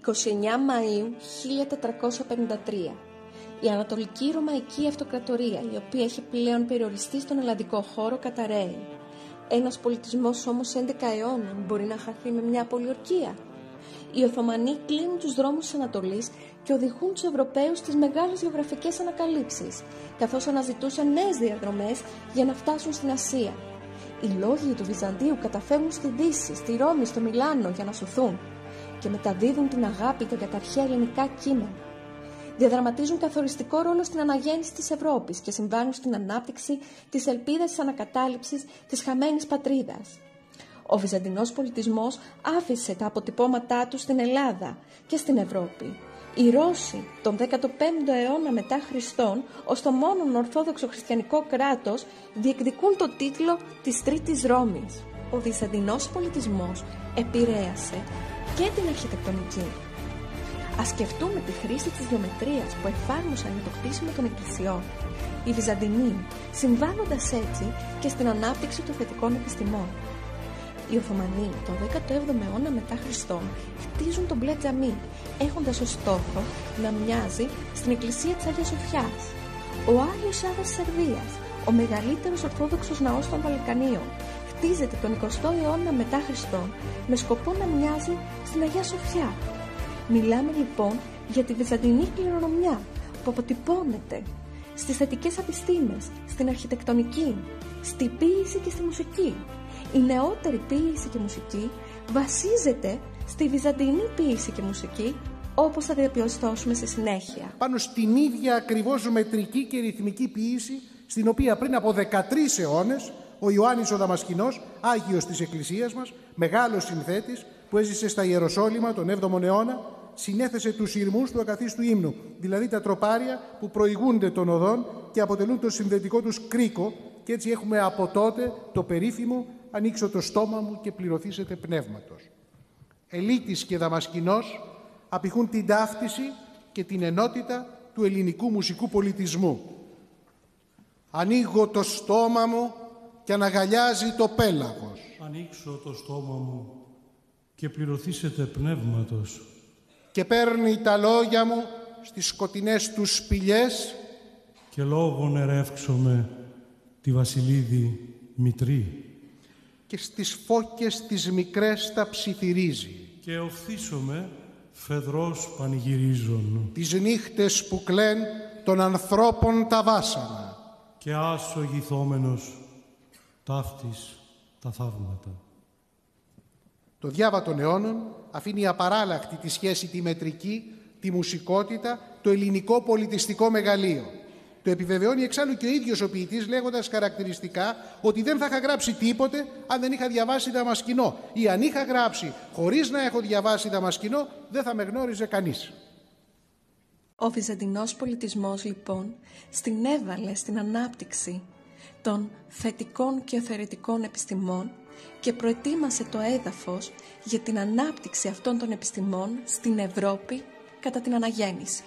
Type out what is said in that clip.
29 Μαΐου 1453. Η Ανατολική Ρωμαϊκή Αυτοκρατορία, η οποία έχει πλέον περιοριστεί στον ελλαδικό χώρο, καταρρέει. Ένας πολιτισμός όμως 11 αιώνων μπορεί να χαθεί με μια πολιορκία. Οι Οθωμανοί κλείνουν τους δρόμους της Ανατολής και οδηγούν τους Ευρωπαίους στις μεγάλες γεωγραφικές ανακαλύψεις, καθώς αναζητούσαν νέες διαδρομές για να φτάσουν στην Ασία. Οι λόγοι του Βυζαντίου καταφεύγουν στη Δύση, στη Ρώμη, στο Μιλάνο για να σωθούν και μεταδίδουν την αγάπη και για τα αρχαία ελληνικά κείμενα. Διαδραματίζουν καθοριστικό ρόλο στην αναγέννηση της Ευρώπης και συμβάλλουν στην ανάπτυξη της ελπίδας της ανακατάληψης της χαμένης πατρίδας. Ο βυζαντινός πολιτισμός άφησε τα αποτυπώματά του στην Ελλάδα και στην Ευρώπη. Οι Ρώσοι τον 15ο αιώνα μετά Χριστόν, ως το μόνον ορθόδοξο χριστιανικό κράτος, διεκδικούν το τίτλο της Τρίτης Ρώμης. Ο βυζαντινός πολιτισμός επηρέασε και την αρχιτεκτονική. Ας σκεφτούμε τη χρήση της γεωμετρίας που εφάρμοσαν για το κτίσιμο των εκκλησιών. Οι Βυζαντινοί, συμβάλλοντας έτσι και στην ανάπτυξη των θετικών επιστημών. Οι Οθωμανοί τον 17ο αιώνα μετά Χριστόν χτίζουν τον μπλε τζαμί, έχοντας ως στόχο να μοιάζει στην εκκλησία της Αγίας Σοφιάς. Ο Άγιος Σάββας της Σερβίας, ο μεγαλύτερος ορθόδοξος ναός των Βαλκανίων, χτίζεται τον 20ο αιώνα μετά Χριστόν με σκοπό να μοιάζει στην Αγία Σοφιά. Μιλάμε λοιπόν για τη βυζαντινή κληρονομιά που αποτυπώνεται στις θετικές επιστήμες, στην αρχιτεκτονική, στη ποίηση και στη μουσική. Η νεότερη ποίηση και μουσική βασίζεται στη βυζαντινή ποίηση και μουσική, όπως θα διαπιστώσουμε στη συνέχεια. Πάνω στην ίδια ακριβώς μετρική και ρυθμική ποίηση, στην οποία πριν από 13 αιώνες ο Ιωάννης ο Δαμασκηνός, Άγιος της Εκκλησίας μας, μεγάλος συνθέτης που έζησε στα Ιεροσόλυμα τον 7ο αιώνα, συνέθεσε τους ηρμούς του ακαθίστου ύμνου, δηλαδή τα τροπάρια που προηγούνται των οδών και αποτελούν το συνδετικό τους κρίκο, και έτσι έχουμε από τότε το περίφημο «Ανοίξω το στόμα μου και πληρωθήσετε πνεύματος». Ελίτης και Δαμασκηνός απηχούν την ταύτιση και την ενότητα του ελληνικού μουσικού πολιτισμού. «Ανοίγω το στόμα μου και αναγαλιάζει το πέλαγος». «Ανοίξω το στόμα μου και πληρωθήσετε πνεύματος». Και παίρνει τα λόγια μου στις σκοτεινές τους σπηλιές και λόγον ερεύξομαι τη βασιλίδη μητρή. Και στις φώκες τις μικρές τα ψιθυρίζει. Και οφθήσομαι φεδρός πανηγυρίζων. Τις νύχτες που κλαίν των ανθρώπων τα βάσανα. Και άσογηθόμενος ταύτης τα θαύματα. Το διάβα των αιώνων αφήνει απαράλλαχτη τη σχέση τη μετρική, τη μουσικότητα, το ελληνικό πολιτιστικό μεγαλείο. Το επιβεβαιώνει εξάλλου και ο ίδιος ο ποιητής, λέγοντας χαρακτηριστικά ότι δεν θα είχα γράψει τίποτε αν δεν είχα διαβάσει Δαμασκηνό, ή αν είχα γράψει χωρίς να έχω διαβάσει Δαμασκηνό δεν θα με γνώριζε κανείς. Ο βυζαντινός πολιτισμός λοιπόν συνέβαλε στην ανάπτυξη των θετικών και θεωρητικών επιστημών και προετοίμασε το έδαφος για την ανάπτυξη αυτών των επιστημών στην Ευρώπη κατά την αναγέννηση.